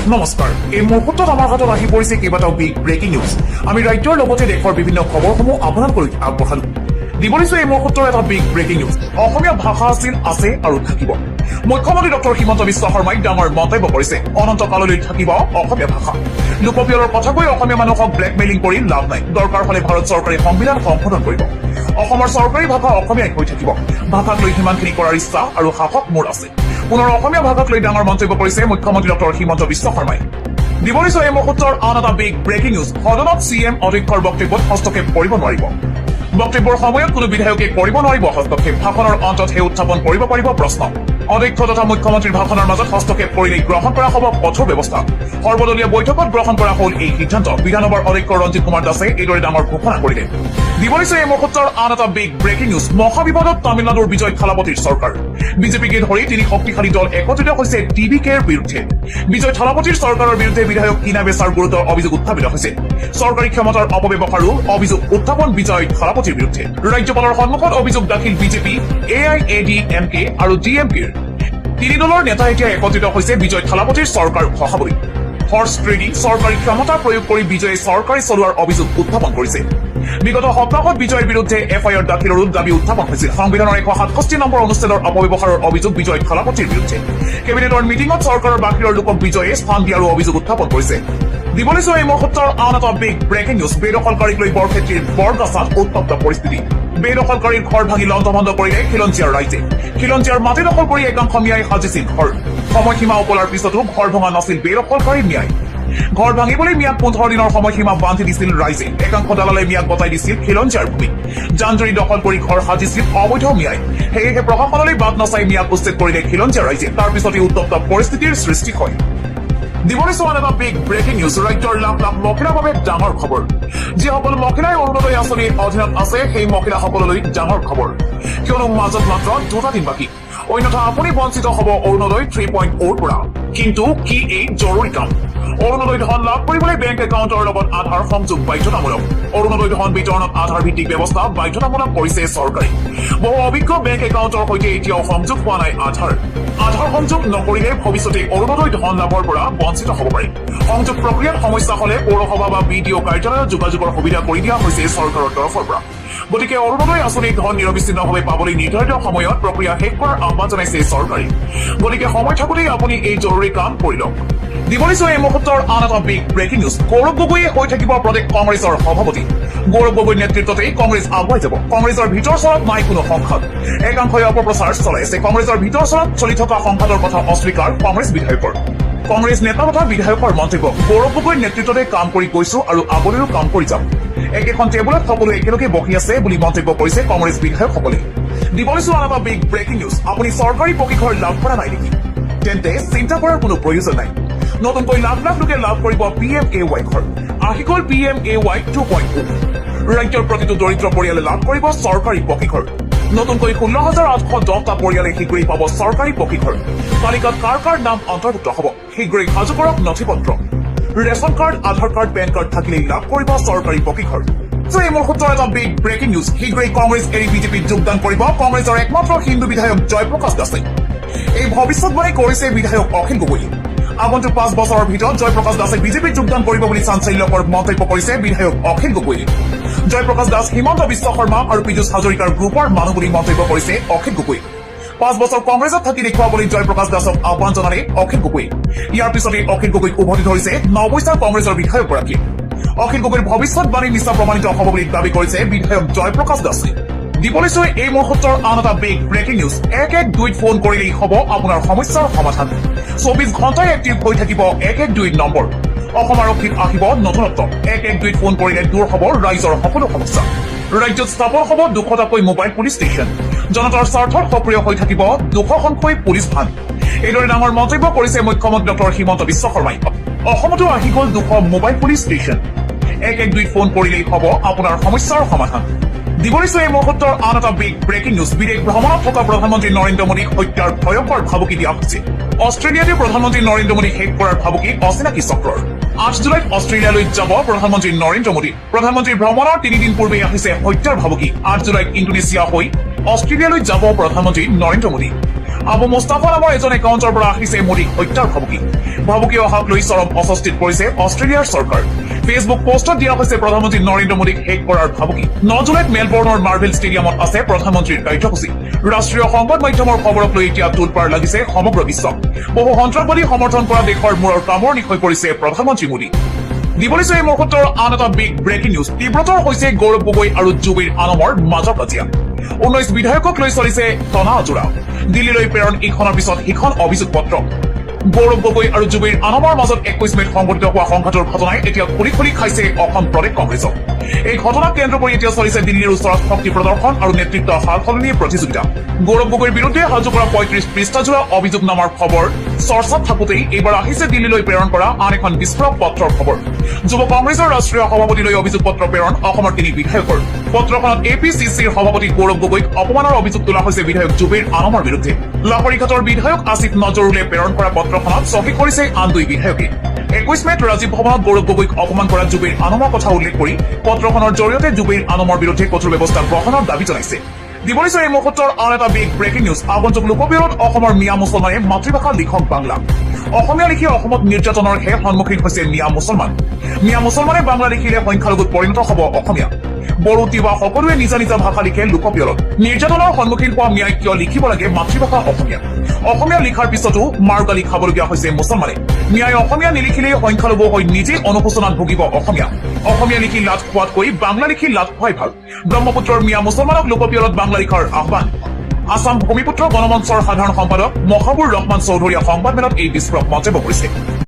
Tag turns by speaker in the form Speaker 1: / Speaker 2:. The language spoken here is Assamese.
Speaker 1: নমস্কাৰ এই মুহূৰ্তত আমাৰ হাতত আহি পৰিছে কেইবাটাও বিগ ব্ৰেকিং নিউজ আমি ৰাজ্যৰ লগতে দেশৰ বিভিন্ন খবৰসমূহ আপোনালোকলৈ আগবঢ়ালো দিবলৈছো এই মুহূৰ্তৰ এটা বিগ ব্ৰেকিং নিউজ অসমীয়া ভাষা আছিল আছে আৰু থাকিব মুখ্যমন্ত্ৰী ডক্টৰ হিমন্ত বিশ্ব শৰ্মাই ডাঙৰ মন্তব্য কৰিছে অনন্ত কাললৈ থাকিব অসমীয়া ভাষা লোকপিয়লৰ কথা কৈ অসমীয়া মানুহক ব্লেকমেইলিং কৰি লাভ নাই দৰকাৰ হলে ভাৰত চৰকাৰে সংবিধান সংশোধন কৰিব অসমৰ চৰকাৰী ভাষা অসমীয়াই হৈ থাকিব ভাষাক লৈ সিমানখিনি কৰাৰ ইচ্ছা আৰু সাহস মোৰ আছে পুনৰ অসমীয়া ভাষাক লৈ ডাঙৰ মন্তব্য কৰিছে মুখ্যমন্ত্ৰী ডক্টৰ হিমন্ত বিশ্ব শৰ্মাই দিবলৈছো এই মুহূৰ্তৰ আন এটা বিগ ব্ৰেকিং নিউজ সদনত চিএম অধ্যক্ষৰ বক্তব্যত হস্তক্ষেপ কৰিব নোৱাৰিব বক্তব্যৰ সময়ত কোনো বিধায়কে কৰিব নোৱাৰিব হস্তক্ষেপ ভাষণৰ অন্তত হে উত্থাপন কৰিব পাৰিব প্ৰশ্ন অধ্যক্ষ তথা মুখ্যমন্ত্ৰীৰ ভাষণৰ মাজত হস্তক্ষেপ কৰিলেই গ্ৰহণ কৰা হ'ব কঠোৰ ব্যৱস্থা সৰ্বদলীয় বৈঠকত গ্ৰহণ কৰা হ'ল এই সিদ্ধান্ত বিধানসভাৰ অধ্যক্ষ ৰঞ্জিত কুমাৰ দাসে এইদৰে ডাঙৰ ঘোষণা কৰিলে দিবলৈছো এই মুহূৰ্তৰ আন এটা বিগ ব্ৰেকিং নিউজ মহাবিবাদত তামিলনাডুৰ বিজয় থালাপতিৰ চৰকাৰ বিজেপিকে ধৰি তিনি শক্তিশালী দল একত্ৰিত হৈছে টিভিকেৰ বিৰুদ্ধে বিজয় থালাপতিৰ চৰকাৰৰ বিৰুদ্ধে বিধায়ক কিনা বেচাৰ গুৰুতৰ অভিযোগ উত্থাপিত হৈছে চৰকাৰী ক্ষমতাৰ অপব্যৱহাৰো অভিযোগ উত্থাপন বিজয় থালাপতিৰ বিৰুদ্ধে ৰাজ্যপালৰ সন্মুখত অভিযোগ দাখিল বিজেপি AIADMK আৰু DMKৰ তিনি দলৰ নেতা এতিয়া একত্ৰিত হৈছে বিজয় থালাপতিৰ চৰকাৰ খহাবলৈ হৰ্চ ট্ৰেডিং চৰকাৰী ক্ষমতা প্ৰয়োগ কৰি বিজয়ে চৰকাৰী চলোৱাৰ অভিযোগ উত্থাপন কৰিছে বিগত সপ্তাহত বিজয়ৰ বিৰুদ্ধে FIR দাখিলৰো দাবী উত্থাপন হৈছিল সংবিধানৰ 167 নম্বৰ অনুচ্ছেদৰ অপব্যৱহাৰৰ অভিযোগ বিজয় থালাপতিৰ বিৰুদ্ধে কেবিনেটৰ মিটিঙত চৰকাৰৰ বাহিৰৰ লোকক বিজয়ে স্থান দিয়াৰো অভিযোগ উত্থাপন কৰিছে দিবলৈছো এই মুহূৰ্তৰ আন এটা বিগ ব্ৰেকিং নিউজ বেদখলকাৰীক লৈ বৰক্ষেত্ৰীৰ বৰগাছাত উত্তপ্ত পৰিস্থিতি বেদখলকাৰীৰ ঘৰ ভাঙি লণ্ডভণ্ড কৰিলে খিলঞ্জীয়াৰ ৰাইজে খিলঞ্জীয়াৰ মাটি দখল কৰি একাংশ মিয়াই সাজিছিল ঘৰ সময়সীমা উপলাৰ পিছতো ঘৰ ভঙা নাছিল বেদখলকাৰীৰ ন্যায় ঘৰ ভাঙিবলৈ মিয়াক 15 দিনৰ সময়সীমা বান্ধি দিছিল ৰাইজে একাংশ দালালে মিয়াক গতাই দিছিল খিলঞ্জীয়াৰ ভূমি জানজুৰি দখল কৰি ঘৰ সাজিছিল অবৈধ মিয়াই সেয়েহে প্ৰশাসনলৈ বাদ নাচাই মিয়াক উচ্ছেদ কৰিলে খিলঞ্জীয়াৰ ৰাইজে তাৰ পিছতে উত্তপ্ত পৰিস্থিতিৰ সৃষ্টি হয় দিবলৈছো আন এটা বিগ ব্ৰেকিং নিউজ ৰাজ্যৰ লাখ লাখ মহিলাৰ বাবে ডাঙৰ খবৰ যিসকল মহিলাই অৰুণোদয় আঁচনিৰ অধীনত আছে সেই মহিলাসকললৈ ডাঙৰ খবৰ কিয়নো মাজত মাত্ৰ 2 দিন বাকী অন্যথা আপুনি বঞ্চিত হ'ব অৰুণোদয় 3.0 পৰা কিন্তু কি এই জৰুৰী কাম অৰুণোদয় ধন লাভ কৰিবলৈ বেংক একাউণ্টৰ লগত আধাৰ সংযোগ বাধ্যতামূলক অৰুণোদয় ধন বিতৰণত আধাৰ ভিত্তিক ব্যৱস্থা বাধ্যতামূলক কৰিছে চৰকাৰে বহু অভিজ্ঞ বেংক একাউণ্টৰ সৈতে এতিয়াও সংযোগ হোৱা নাই আধাৰ সংযোগ নকৰিলে ভৱিষ্যতে অৰুণোদয় ধন লাভৰ পৰা বঞ্চিত হ'ব পাৰে সংযোগ প্ৰক্ৰিয়াত সমস্যা হলে পৌৰসভা বা BDO কাৰ্যালয়ত যোগাযোগৰ সুবিধা কৰি দিয়া হৈছে চৰকাৰৰ তৰফৰ পৰা গতিকে অৰুণোদয় আঁচনিৰ ধন নিৰবিচ্ছিন্নভাৱে পাবলৈ নিৰ্ধাৰিত সময়ত প্ৰক্ৰিয়া শেষ কৰাৰ আহ্বান জনাইছে চৰকাৰে গতিকে সময় থাকোঁতেই আপুনি এই জৰুৰী কাম কৰি লওক দিবলৈছো এই মুহূৰ্তৰ আন এটা বিগ ব্ৰেকিং নিউজ গৌৰৱ গগৈয়ে হৈ থাকিব প্ৰদেশ কংগ্ৰেছৰ সভাপতি গৌৰৱ গগৈৰ নেতৃত্বতেই কংগ্ৰেছ আগুৱাই যাব কংগ্ৰেছৰ ভিতৰ চৰত নাই কোনো সংঘাত একাংশই অপপ্ৰচাৰ চলাই আছে কংগ্ৰেছৰ ভিতৰ চৰত চলি থকা সংঘাতৰ কথা অস্বীকাৰ কংগ্ৰেছ বিধায়কৰ কংগ্ৰেছ নেতা তথা বিধায়কৰ মন্তব্য গৌৰৱ গগৈৰ নেতৃত্বতে কাম কৰি গৈছো আৰু আগলৈও কাম কৰি যাম একেখন টেবুলত সকলো একেলগে বহি আছে বুলি মন্তব্য কৰিছে কংগ্ৰেছ বিধায়কসকলে দিবলৈছো আন এটা বিগ ব্ৰেকিং নিউজ আপুনি চৰকাৰী পকীঘৰ লাভ কৰা নাই নেকি তেন্তে চিন্তা কৰাৰ কোনো প্ৰয়োজন নাই নতুনকৈ লাখ লাখ লোকে লাভ কৰিব PMAY ঘৰ আহি গ'ল PMAY 2.0 ৰাজ্যৰ প্ৰতিটো দৰিদ্ৰ পৰিয়ালে লাভ কৰিব চৰকাৰী পকীঘৰ নতুনকৈ 16,810টা পৰিয়ালে শীঘ্ৰেই পাব চৰকাৰী পকীঘৰ তালিকাত কাৰ কাৰ নাম অন্তৰ্ভুক্ত হ'ব শীঘ্ৰেই সাজু কৰক নথিপত্ৰ ৰেচন কাৰ্ড আধাৰ কাৰ্ড পেন কাৰ্ড থাকিলেই লাভ কৰিব চৰকাৰী পকীঘৰ এই মুহূৰ্তৰ এটা বিগ ব্ৰেকিং নিউজ শীঘ্ৰেই কংগ্ৰেছ এৰি বিজেপিত যোগদান কৰিব কংগ্ৰেছৰ একমাত্ৰ হিন্দু বিধায়ক জয়প্ৰকাশ দাসে এই ভৱিষ্যতবাণী কৰিছে বিধায়ক অখিল গগৈয়ে আগন্তুক 5 বছৰৰ ভিতৰত জয়প্ৰকাশ দাসে বিজেপিত যোগদান কৰিব বুলি চাঞ্চল্যকৰ মন্তব্য কৰিছে বিধায়ক অখিল গগৈয়ে জয়প্ৰকাশ দাস হিমন্ত বিশ্ব শৰ্মা আৰু পীযুষ হাজৰিকাৰ গ্ৰুপৰ মানুহ বুলি মন্তব্য কৰিছে অখিল গগৈয়ে 5 বছৰ কংগ্ৰেছত থাকি দেখুৱাবলৈ জয়প্ৰকাশ দাসক আহ্বান জনালে অখিল গগৈয়ে ইয়াৰ পিছতে অখিল গগৈক উভতি ধৰিছে নৱৈছা কংগ্ৰেছৰ বিধায়কগৰাকীয়ে অখিল গগৈৰ ভৱিষ্যতবাণী মিছা প্ৰমাণিত হ'ব বুলি দাবী কৰিছে বিধায়ক জয়প্ৰকাশ দাসে দিবলৈছো এই মুহূৰ্তৰ আন এটা বিগ ব্ৰেকিং নিউজ 112ত ফোন কৰিলেই হ'ব আপোনাৰ সমস্যাৰ সমাধান 24 ঘণ্টাই এক্টিভ হৈ থাকিব 112 নম্বৰ অসম আৰক্ষীত আহিব নতুনত্ব 112ত ফোন কৰিলে দূৰ হ'ব ৰাইজৰ সকলো সমস্যা ৰাজ্যত স্থাপন হ'ব 200টাকৈ মোবাইল পুলিচ ষ্টেচন জনতাৰ স্বাৰ্থত সক্ৰিয় হৈ থাকিব 200খনকৈ পুলিচ ভান এইদৰে ডাঙৰ মন্তব্য কৰিছে মুখ্যমন্ত্ৰী ডক্টৰ হিমন্ত বিশ্ব শৰ্মাই অসমতো আহি গ'ল 200 মোবাইল পুলিচ ষ্টেচন 112ত ফোন কৰিলেই হ'ব আপোনাৰ সমস্যাৰ সমাধান দিবলৈছো এই মুহূৰ্তৰ আন এটা বিগ ব্ৰেকিং নিউজ বিদেশ ভ্ৰমণত থকা প্ৰধানমন্ত্ৰী নৰেন্দ্ৰ মোদীক হত্যাৰ ভয়ংকৰ ভাবুকি দিয়া হৈছে অষ্ট্ৰেলিয়াতে প্ৰধানমন্ত্ৰী নৰেন্দ্ৰ মোদীক শেষ কৰাৰ ভাবুকি অচিনাকি চক্ৰৰ 8 জুলাইত অষ্ট্ৰেলিয়ালৈ যাব প্ৰধানমন্ত্ৰী নৰেন্দ্ৰ মোদী প্ৰধানমন্ত্ৰীৰ ভ্ৰমণৰ 3 দিন পূৰ্বে আহিছে হত্যাৰ ভাবুকি 8 জুলাইত ইণ্ডোনেছিয়া হৈ অষ্ট্ৰেলিয়ালৈ যাব প্ৰধানমন্ত্ৰী নৰেন্দ্ৰ মোদী আবু মুস্তাফা নামৰ এজন একাউণ্টৰ পৰা আহিছে মোদীক হত্যাৰ ভাবুকি। ভাবুকি অহাক লৈ চৰম অস্বস্তিত পৰিছে অষ্ট্ৰেলিয়াৰ চৰকাৰ। ফেচবুক পোষ্টত দিয়া হৈছে প্ৰধানমন্ত্ৰী নৰেন্দ্ৰ মোদীক হেক কৰাৰ ভাবুকি। 9 জুলাইত মেলবৰ্ণৰ মাৰ্ভেল ষ্টেডিয়ামত আছে প্ৰধানমন্ত্ৰীৰ কাৰ্যসূচী। ৰাষ্ট্ৰীয় সংবাদ মাধ্যমৰ খবৰক লৈ এতিয়া তোলপাৰ লাগিছে সমগ্ৰ বিশ্ব। বহু সন্ত্ৰাসবাদী সমৰ্থন কৰা দেশৰ মূৰৰ কামোৰণি হৈ পৰিছে প্ৰধানমন্ত্ৰী মোদী। দিবলৈছে এই মুহূৰ্তৰ আন এটা বিগ ব্ৰেকিং নিউজ। তীব্ৰতৰ হৈছে গৌৰৱ গগৈ আৰু জুবিৰ আনমৰ মাজৰ কাজিয়া। 19 বিধায়কক লৈ চলিছে টনা আজোৰা। দিল্লীলৈ প্ৰেৰণ ইখনৰ পিছত সিখন অভিযোগ পত্ৰ। গৌৰৱ গগৈ আৰু জুবিৰ আনমৰ মাজত 21 মেত সংঘটিত হোৱা সংঘাতৰ ঘটনাই এতিয়া খুলি খুলি খাইছে অসম প্ৰদেশ কংগ্ৰেছক। এই ঘটনাক কেন্দ্ৰ কৰি এতিয়া চলিছে দিল্লীৰ ওচৰত শক্তি প্ৰদৰ্শন আৰু নেতৃত্ব সাল সলনিৰ প্ৰতিযোগিতা। গৌৰৱ গগৈৰ বিৰুদ্ধে সাজু কৰা 35 পৃষ্ঠাজোৰা অভিযোগনামাৰ খবৰ চৰ্চাত থাকোঁতেই এইবাৰ আহিছে দিল্লীলৈ প্ৰেৰণ কৰা আন এখন বিস্ফোৰক পত্ৰৰ খবৰ। যুৱ কংগ্ৰেছৰ ৰাষ্ট্ৰীয় সভাপতিলৈ অভিযোগ পত্ৰ প্ৰেৰণ অসমৰ 3 বিধায়কৰ। পত্ৰখনত APCCৰ সভাপতি গৌৰৱ গগৈক অপমানৰ অভিযোগ তোলা হৈছে বিধায়ক জুবিৰ আনমৰ বিৰুদ্ধে। লাহৰীঘাটৰ বিধায়ক আসিফ নজৰুলে প্ৰেৰণ কৰা পত্ৰখনত চহী কৰিছে আন 2 বিধায়কে। 21 মেত ৰাজীৱ ভৱনত গৌৰৱ গগৈক অপমান কৰা জুবিৰ আনমৰ কথা উল্লেখ কৰি পত্ৰখনৰ জৰিয়তে জুবিৰ আনমৰ বিৰুদ্ধে কঠোৰ ব্যৱস্থা গ্ৰহণৰ দাবী জনাইছে। দিবলৈছে এই মুহূৰ্তৰ আন এটা বিগ ব্ৰেকিং নিউজ। আগন্তুক লোকপিয়লত অসমৰ মিয়া মুছলমানে মাতৃভাষা লিখক বাংলা। অসমীয়া লিখি অসমত নিৰ্যাতনৰ হে সন্মুখীন হৈছে মিয়া মুছলমান। মিয়া মুছলমানে বাংলা লিখিলে সংখ্যালঘুত পৰিণত হ'ব অসমীয়া। বড়ো তিৱা সকলোৱে নিজা নিজা ভাষা লিখে লোকপিয়লত। নিৰ্যাতনৰ সন্মুখীন হোৱা মিয়াই কিয় লিখিব লাগে মাতৃভাষা অসমীয়া? অসমীয়া লিখাৰ পিছতো মাৰ গালি খাবলগীয়া হৈছে মুছলমানে। মিয়াই অসমীয়া নিলিখিলেই সংখ্যালঘু হৈ নিজে অনুশোচনাত ভুগিব অসমীয়া। অসমীয়া লিখি লাট খোৱাতকৈ বাংলা লিখি লাট খোৱাই ভাল। ব্ৰহ্মপুত্ৰৰ মিয়া মুছলমানক লোকপিয়লত বাংলা লিখাৰ আহ্বান। আসাম ভূমিপুত্ৰ গণমঞ্চৰ সাধাৰণ সম্পাদক মহাবুৰ ৰহমান চৌধুৰীয়ে সংবাদমেলত এই বিস্ফোৰক মন্তব্য কৰিছে।